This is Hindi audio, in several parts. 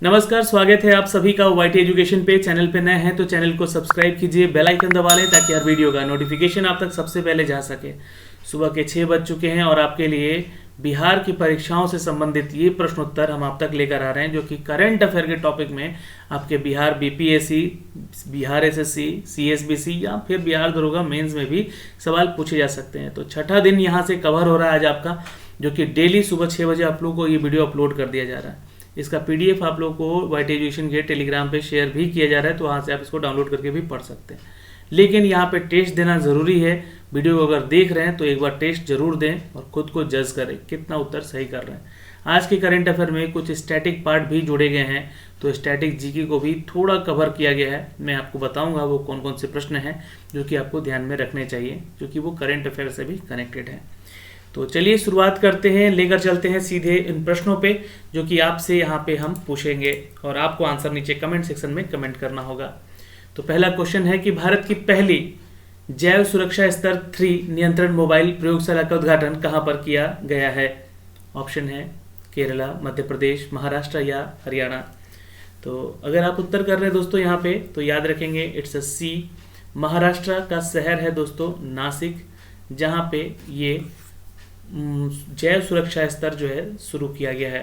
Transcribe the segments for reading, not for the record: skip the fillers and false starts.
नमस्कार, स्वागत है आप सभी का वाईटी एजुकेशन पे। चैनल पे नए हैं तो चैनल को सब्सक्राइब कीजिए, बेल आइकन दबा लें ताकि हर वीडियो का नोटिफिकेशन आप तक सबसे पहले जा सके। सुबह के 6 बज चुके हैं और आपके लिए बिहार की परीक्षाओं से संबंधित ये प्रश्नोत्तर हम आप तक लेकर आ रहे हैं, जो कि करंट अफेयर के टॉपिक में आपके Bihar BPSC, Bihar SSC, CSBC या फिर बिहार दरोगा मेंस में भी सवाल पूछे जा सकते हैं। तो छठा दिन यहाँ से कवर हो रहा है आज आपका, जो कि डेली सुबह 6 बजे आप लोगों को ये वीडियो अपलोड कर दिया जा रहा है। इसका पीडीएफ आप लोगों को वाईटी एजुकेशन के टेलीग्राम पे शेयर भी किया जा रहा है, तो वहाँ से आप इसको डाउनलोड करके भी पढ़ सकते हैं। लेकिन यहाँ पे टेस्ट देना ज़रूरी है। वीडियो को अगर देख रहे हैं तो एक बार टेस्ट जरूर दें और खुद को जज करें कितना उत्तर सही कर रहे हैं। आज के करंट अफेयर में कुछ स्टैटिक पार्ट भी जोड़े गए हैं, तो स्टैटिक जीके को भी थोड़ा कवर किया गया है। मैं आपको बताऊंगा वो कौन कौन से प्रश्न हैं जो कि आपको ध्यान में रखने चाहिए, क्योंकि वो करंट अफेयर से भी कनेक्टेड है। तो चलिए शुरुआत करते हैं, लेकर चलते हैं सीधे इन प्रश्नों पे जो कि आपसे यहाँ पे हम पूछेंगे और आपको आंसर नीचे कमेंट सेक्शन में कमेंट करना होगा। तो पहला क्वेश्चन है कि भारत की पहली जैव सुरक्षा स्तर 3 नियंत्रण मोबाइल प्रयोगशाला का उद्घाटन कहाँ पर किया गया है? ऑप्शन है केरला, मध्य प्रदेश, महाराष्ट्र या हरियाणा। तो अगर आप उत्तर कर रहे हैं दोस्तों यहाँ पे तो याद रखेंगे इट्स अ सी। महाराष्ट्र का शहर है दोस्तों नासिक, जहाँ पे ये जैव सुरक्षा स्तर जो है शुरू किया गया है।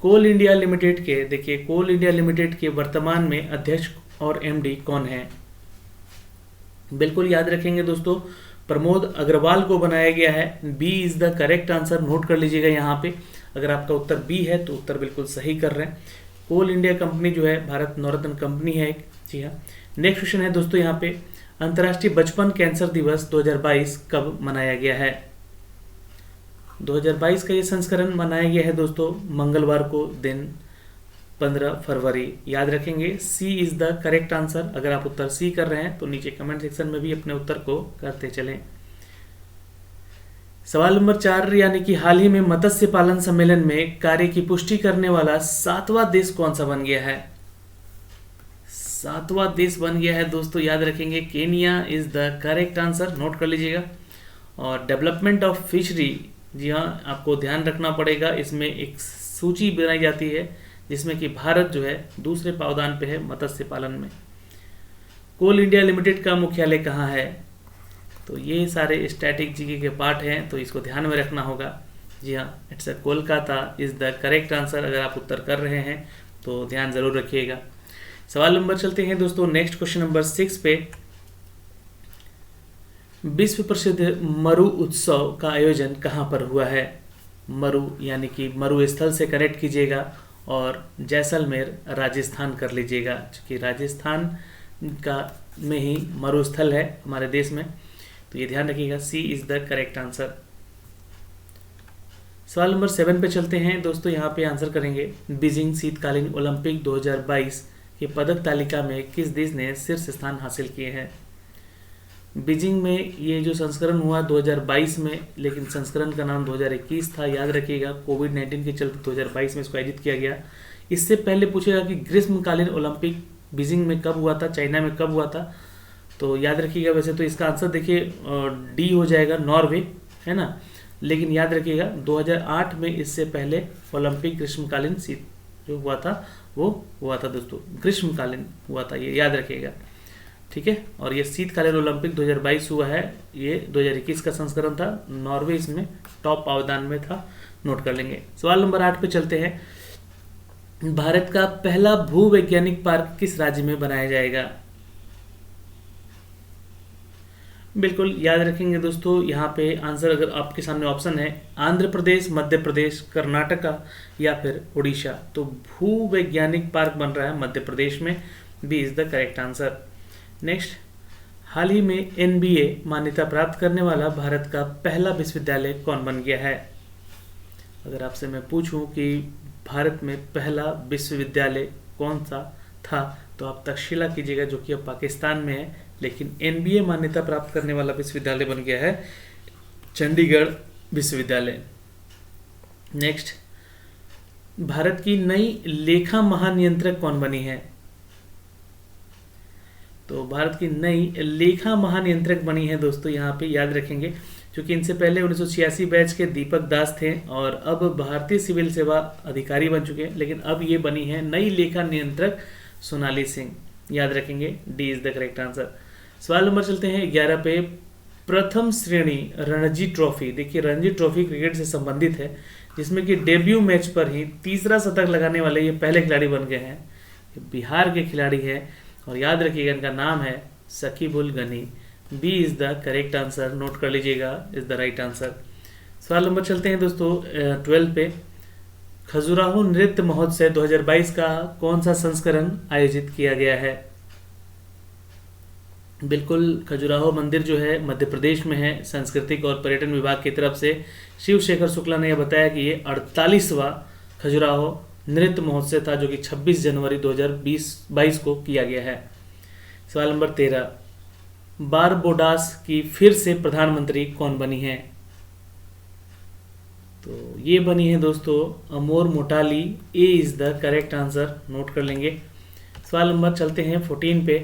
कोल इंडिया लिमिटेड के, देखिए कोल इंडिया लिमिटेड के वर्तमान में अध्यक्ष और एमडी कौन है? बिल्कुल याद रखेंगे दोस्तों, प्रमोद अग्रवाल को बनाया गया है। B is the correct answer, note कर लीजिएगा यहाँ पे। अगर आपका उत्तर बी है तो उत्तर बिल्कुल सही कर रहे हैं। कोल इंडिया कंपनी जो है भारत नवरत्न कंपनी है एक। जी हाँ। नेक्स्ट क्वेश्चन है दोस्तों यहाँ पे, अंतर्राष्ट्रीय बचपन कैंसर दिवस 2022 कब मनाया गया है? 2022 का ये संस्करण मनाया गया है दोस्तों मंगलवार को दिन 15 फरवरी। याद रखेंगे सी इज द करेक्ट आंसर। अगर आप उत्तर सी कर रहे हैं तो नीचे कमेंट सेक्शन में भी अपने उत्तर को करते चलें। सवाल नंबर 4, यानी कि हाल ही में मत्स्य पालन सम्मेलन में कार्य की पुष्टि करने वाला 7वां देश कौन सा बन गया है? 7वां देश बन गया है दोस्तों, याद रखेंगे Kenya is the correct answer, note कर लीजिएगा। और डेवलपमेंट ऑफ फिशरी, जी हाँ, आपको ध्यान रखना पड़ेगा, इसमें एक सूची बनाई जाती है जिसमें कि भारत जो है दूसरे पावदान पे है मत्स्य पालन में। कोल इंडिया लिमिटेड का मुख्यालय कहाँ है? तो ये सारे स्टैटिक जीके के पार्ट हैं, तो इसको ध्यान में रखना होगा। जी हाँ, it's a Kolkata is the correct answer. अगर आप उत्तर कर रहे हैं तो ध्यान जरूर रखिएगा। सवाल नंबर चलते हैं दोस्तों नेक्स्ट क्वेश्चन नंबर 6 पे। विश्व प्रसिद्ध मरु उत्सव का आयोजन कहाँ पर हुआ है? मरु यानी कि मरु स्थल से कनेक्ट कीजिएगा और जैसलमेर राजस्थान कर लीजिएगा, क्योंकि राजस्थान का में ही मरु स्थल है हमारे देश में, तो ये ध्यान रखिएगा, सी इज द करेक्ट आंसर। सवाल नंबर 7 पे चलते हैं दोस्तों, यहाँ पे आंसर करेंगे बीजिंग शीतकालीन ओलंपिक 2022 के पदक तालिका में किस देश ने शीर्ष स्थान हासिल किए हैं? बीजिंग में ये जो संस्करण हुआ 2022 में, लेकिन संस्करण का नाम 2021 था। याद रखिएगा कोविड-19 के चलते 2022 में इसको आयोजित किया गया। इससे पहले पूछेगा कि ग्रीष्मकालीन ओलंपिक बीजिंग में कब हुआ था, चाइना में कब हुआ था? तो याद रखिएगा, वैसे तो इसका आंसर देखिए डी हो जाएगा, नॉर्वे है ना, लेकिन याद रखिएगा 2008 में इससे पहले ओलंपिक ग्रीष्मकालीन शीत जो हुआ था वो हुआ था दोस्तों, ग्रीष्मकालीन हुआ था, ये याद रखिएगा, ठीक है। और ये शीतकालीन ओलंपिक 2022 हुआ है, ये 2021 का संस्करण था। नॉर्वे इसमें टॉप पावदान में था, नोट कर लेंगे। सवाल नंबर 8 पे चलते हैं, भारत का पहला भूवैज्ञानिक पार्क किस राज्य में बनाया जाएगा? बिल्कुल याद रखेंगे दोस्तों, यहाँ पे आंसर अगर आपके सामने ऑप्शन है आंध्र प्रदेश, मध्य प्रदेश, कर्नाटका या फिर उड़ीसा, तो भूवैज्ञानिक पार्क बन रहा है मध्य प्रदेश में, B is the correct answer. Next, हाल ही में एनबीए मान्यता प्राप्त करने वाला भारत का पहला विश्वविद्यालय कौन बन गया है? अगर आपसे मैं पूछूं कि भारत में पहला विश्वविद्यालय कौन सा था तो आप तक्षशिला कीजिएगा, जो कि अब पाकिस्तान में है, लेकिन एनबीए मान्यता प्राप्त करने वाला विश्वविद्यालय बन गया है चंडीगढ़ विश्वविद्यालय। नेक्स्ट, भारत की नई लेखा महानियंत्रक कौन बनी है? तो भारत की नई लेखा महानियंत्रक बनी है दोस्तों, यहाँ पे याद रखेंगे क्योंकि इनसे पहले 1986 बैच के दीपक दास थे और अब भारतीय सिविल सेवा अधिकारी बन चुके हैं, लेकिन अब ये बनी है नई लेखा नियंत्रक सोनाली सिंह। याद रखेंगे, D is the correct answer. सवाल नंबर चलते हैं 11 पे। प्रथम श्रेणी रणजी ट्रॉफी, देखिए रणजी ट्रॉफी क्रिकेट से संबंधित है, जिसमें कि डेब्यू मैच पर ही तीसरा शतक लगाने वाले ये पहले खिलाड़ी बन गए हैं। बिहार के खिलाड़ी है और याद रखिएगा इनका नाम है Sakibul Gani. B is the correct answer, note कर लीजिएगा, इज द राइट आंसर। सवाल नंबर चलते हैं दोस्तों 12 पे। खजुराहो नृत्य महोत्सव 2022 का कौन सा संस्करण आयोजित किया गया है? बिल्कुल, खजुराहो मंदिर जो है मध्य प्रदेश में है। सांस्कृतिक और पर्यटन विभाग की तरफ से शिव शेखर शुक्ला ने यह बताया कि ये 48वां खजुराहो नृत्य महोत्सव था, जो कि 26 जनवरी 2022 को किया गया है। सवाल नंबर 13। बारबोडास की फिर से प्रधानमंत्री कौन बनी है? तो ये बनी है दोस्तों अमोर मोटाली। A is the correct answer, note कर लेंगे। सवाल नंबर चलते हैं 14 पे।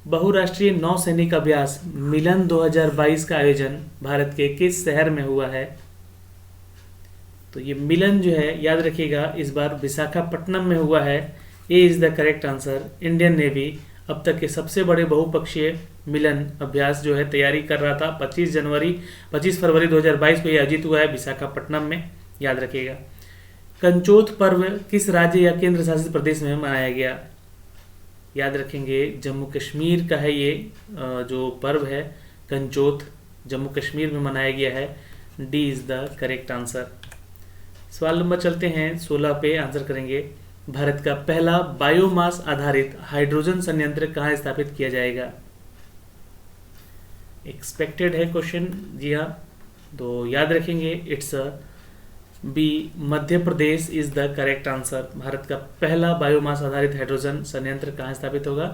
बहुराष्ट्रीय नौसैनिक अभ्यास मिलन 2022 का आयोजन भारत के किस शहर में हुआ है? तो ये मिलन जो है याद रखिएगा इस बार विशाखापट्टनम में हुआ है। A is the correct answer. Indian navy अब तक के सबसे बड़े बहुपक्षीय मिलन अभ्यास जो है तैयारी कर रहा था। 25 फरवरी 2022 को यह आयोजित हुआ है विशाखापट्टनम में, याद रखिएगा। कंचोथ पर्व किस राज्य या केंद्र शासित प्रदेश में मनाया गया? याद रखेंगे जम्मू कश्मीर का है ये जो पर्व है कंचोथ, जम्मू कश्मीर में मनाया गया है। D is the correct answer. सवाल नंबर चलते हैं 16 पे, आंसर करेंगे। भारत का पहला बायोमास आधारित हाइड्रोजन संयंत्र कहाँ स्थापित किया जाएगा? एक्सपेक्टेड है क्वेश्चन, जी हाँ, तो याद रखेंगे it's B Madhya Pradesh is the correct answer. Bharat का पहला बायोमास आधारित हाइड्रोजन संयंत्र कहाँ स्थापित होगा?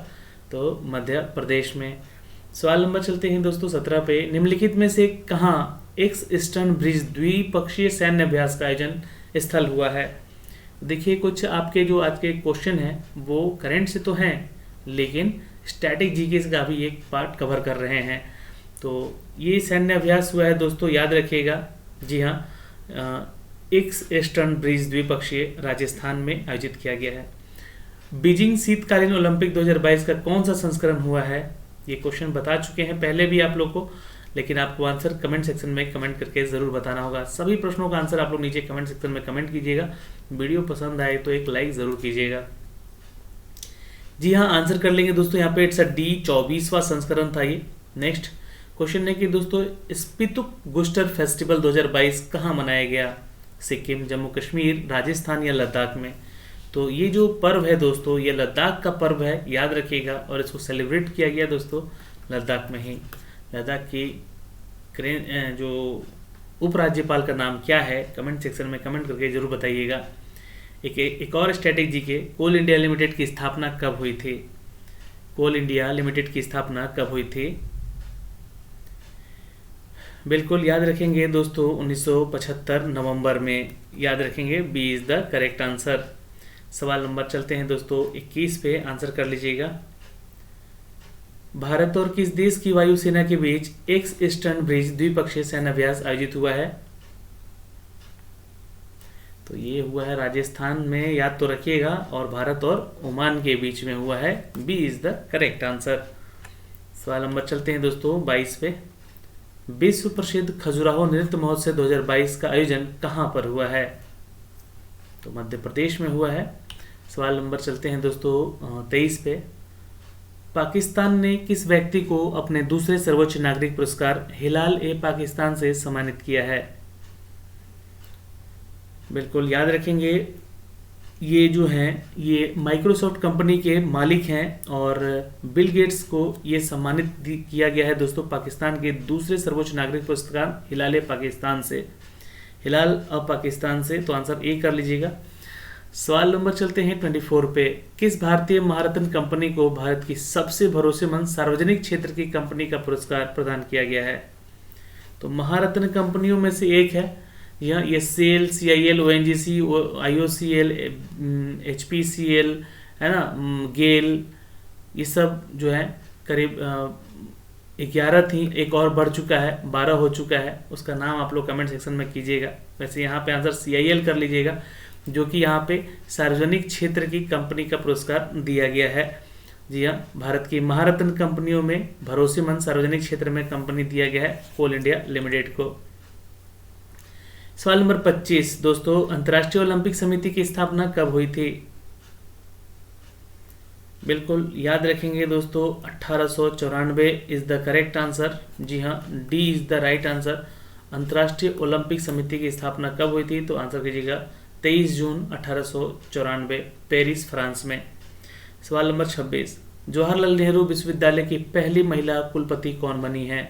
तो मध्य प्रदेश में। सवाल नंबर चलते हैं दोस्तों 17 पे। निम्नलिखित में से कहाँ एक्स ईस्टर्न ब्रिज द्विपक्षीय सैन्य अभ्यास का आयोजन स्थल हुआ है? देखिए कुछ आपके जो आज के क्वेश्चन हैं वो करंट से तो हैं, लेकिन स्टैटिक जीके का भी एक पार्ट कवर कर रहे हैं। तो ये सैन्य अभ्यास हुआ है दोस्तों, याद रखिएगा, जी हाँ, एक्स ईस्टर्न ब्रिज द्विपक्षीय राजस्थान में आयोजित किया गया है। बीजिंग शीतकालीन ओलंपिक 2022 का कौन सा संस्करण हुआ है? ये क्वेश्चन बता चुके हैं पहले भी आप लोग को, लेकिन आपको आंसर कमेंट सेक्शन में कमेंट करके ज़रूर बताना होगा। सभी प्रश्नों का आंसर आप लोग नीचे कमेंट सेक्शन में कमेंट कीजिएगा। वीडियो पसंद आए तो एक लाइक ज़रूर कीजिएगा। जी हाँ, आंसर कर लेंगे दोस्तों यहाँ पे इट्स डी 24वां संस्करण था ये। नेक्स्ट क्वेश्चन है कि दोस्तों स्पितुक गुस्टर फेस्टिवल 2022 कहाँ मनाया गया? सिक्किम, जम्मू कश्मीर, राजस्थान या लद्दाख में? तो ये जो पर्व है दोस्तों ये लद्दाख का पर्व है, याद रखिएगा, और इसको सेलिब्रेट किया गया दोस्तों लद्दाख में ही। लद्दाख की जो उपराज्यपाल का नाम क्या है कमेंट सेक्शन में कमेंट करके जरूर बताइएगा। एक और स्टैटिक जीके, कोल इंडिया लिमिटेड की स्थापना कब हुई थी? कोल इंडिया लिमिटेड की स्थापना कब हुई थी? बिल्कुल याद रखेंगे दोस्तों 1975 नवंबर में, याद रखेंगे, B is the correct answer. सवाल नंबर चलते हैं दोस्तों 21 पे, आंसर कर लीजिएगा। भारत और किस देश की वायुसेना के बीच एक्स ईस्टर्न ब्रिज द्विपक्षीय सैन्य अभ्यास आयोजित हुआ है? तो ये हुआ है राजस्थान में, याद तो रखिएगा, और भारत और ओमान के बीच में हुआ है। B is the correct answer. सवाल नंबर चलते हैं दोस्तों 22 पे। विश्व प्रसिद्ध खजुराहो नृत्य महोत्सव 2022 का आयोजन कहाँ पर हुआ है? तो मध्य प्रदेश में हुआ है। सवाल नंबर चलते हैं दोस्तों 23 पे। पाकिस्तान ने किस व्यक्ति को अपने दूसरे सर्वोच्च नागरिक पुरस्कार हिलाल ए पाकिस्तान से सम्मानित किया है? बिल्कुल याद रखेंगे, ये जो हैं ये माइक्रोसॉफ्ट कंपनी के मालिक हैं और बिल गेट्स को ये सम्मानित किया गया है दोस्तों पाकिस्तान के दूसरे सर्वोच्च नागरिक पुरस्कार हिलाल ए पाकिस्तान से, हिलाल ऑफ पाकिस्तान से। तो आंसर ए कर लीजिएगा। सवाल नंबर चलते हैं 24 पे। किस भारतीय महारत्न कंपनी को भारत की सबसे भरोसेमंद सार्वजनिक क्षेत्र की कंपनी का पुरस्कार प्रदान किया गया है? तो महारत्न कंपनियों में से एक है ये cell, CIL, ONGC, IOCL, HPCL है ना, गेल, ये सब जो है करीब 11 थी, एक और बढ़ चुका है, 12 हो चुका है। उसका नाम आप लोग कमेंट सेक्शन में कीजिएगा। वैसे यहाँ पे आंसर CIL कर लीजिएगा, जो कि यहाँ पे सार्वजनिक क्षेत्र की कंपनी का पुरस्कार दिया गया है। जी हाँ, भारत की महारत्न कंपनियों में भरोसेमंद सार्वजनिक क्षेत्र में कंपनी दिया गया है कोल इंडिया लिमिटेड को। सवाल नंबर 25 दोस्तों, अंतर्राष्ट्रीय ओलंपिक समिति की स्थापना कब हुई थी? बिल्कुल याद रखेंगे दोस्तों, 1894 इज द करेक्ट आंसर। जी हाँ, D is the right answer. अंतर्राष्ट्रीय ओलंपिक समिति की स्थापना कब हुई थी? तो आंसर कीजिएगा 23 जून 1894, पेरिस, फ्रांस में। सवाल नंबर 26, जवाहरलाल नेहरू विश्वविद्यालय की पहली महिला कुलपति कौन बनी है?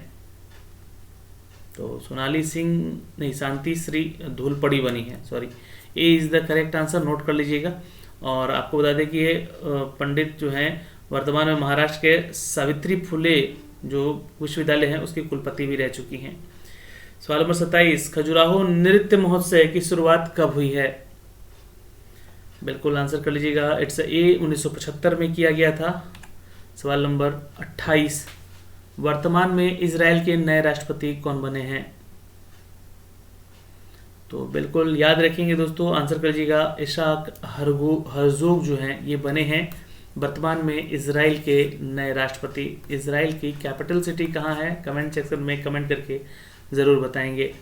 तो सोनाली सिंह नहीं, शांति श्री धूलपड़ी बनी है, sorry. A is the correct answer, note कर लीजिएगा। और आपको बता दें कि ये पंडित जो हैं वर्तमान में महाराष्ट्र के सावित्री फुले जो विश्वविद्यालय है उसकी कुलपति भी रह चुकी हैं। सवाल नंबर 27, खजुराहो नृत्य महोत्सव की शुरुआत कब हुई है? बिल्कुल आंसर कर लीजिएगा, इट्स ए 1975 में किया गया था। सवाल नंबर 28, वर्तमान में इजराइल के नए राष्ट्रपति कौन बने हैं? तो बिल्कुल याद रखेंगे दोस्तों, आंसर कर लीजिएगा, इशाक हर्जोग जो हैं ये बने हैं वर्तमान में इजराइल के नए राष्ट्रपति। इजराइल की कैपिटल सिटी कहाँ है? कमेंट सेक्शन में कमेंट करके ज़रूर बताएंगे।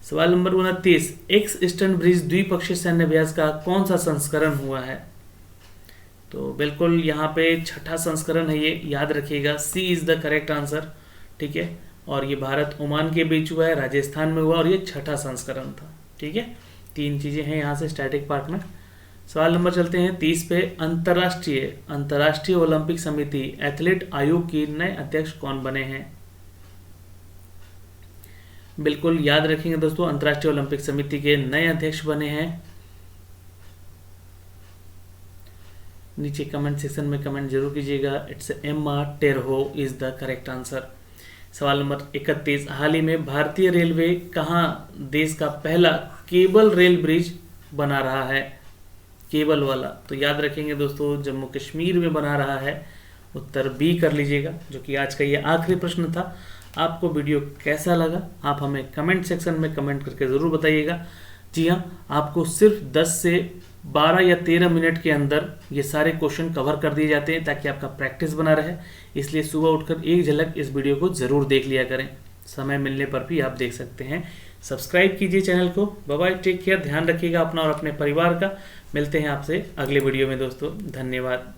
सवाल नंबर 29, एक्स ईस्टर्न ब्रिज द्विपक्षीय सैन्य अभ्यास का कौन सा संस्करण हुआ है? तो बिल्कुल यहाँ पे छठा संस्करण है ये, याद रखिएगा, सी इज द करेक्ट आंसर। ठीक है, और ये भारत ओमान के बीच हुआ है, राजस्थान में हुआ, और ये छठा संस्करण था। ठीक है, 3 चीज़ें हैं यहाँ से स्टैटिक पार्ट में। सवाल नंबर चलते हैं 30 पे, अंतर्राष्ट्रीय ओलंपिक समिति एथलीट आयोग के नए अध्यक्ष कौन बने हैं? बिल्कुल याद रखेंगे दोस्तों, अंतर्राष्ट्रीय ओलंपिक समिति के नए अध्यक्ष बने हैं। नीचे कमेंट सेक्शन में कमेंट जरूर कीजिएगा, it's Emma Terho is the correct answer. सवाल नंबर 31, हाल ही में भारतीय रेलवे कहाँ देश का पहला केबल रेल ब्रिज बना रहा है? केबल वाला, तो याद रखेंगे दोस्तों, जम्मू कश्मीर में बना रहा है। उत्तर बी कर लीजिएगा, जो कि आज का ये आखिरी प्रश्न था। आपको वीडियो कैसा लगा आप हमें कमेंट सेक्शन में कमेंट करके ज़रूर बताइएगा। जी हाँ, आपको सिर्फ 10 से 12 या 13 मिनट के अंदर ये सारे क्वेश्चन कवर कर दिए जाते हैं ताकि आपका प्रैक्टिस बना रहे। इसलिए सुबह उठकर एक झलक इस वीडियो को ज़रूर देख लिया करें, समय मिलने पर भी आप देख सकते हैं। सब्सक्राइब कीजिए चैनल को। बाय बाय, टेक केयर, ध्यान रखिएगा अपना और अपने परिवार का। मिलते हैं आपसे अगले वीडियो में दोस्तों, धन्यवाद।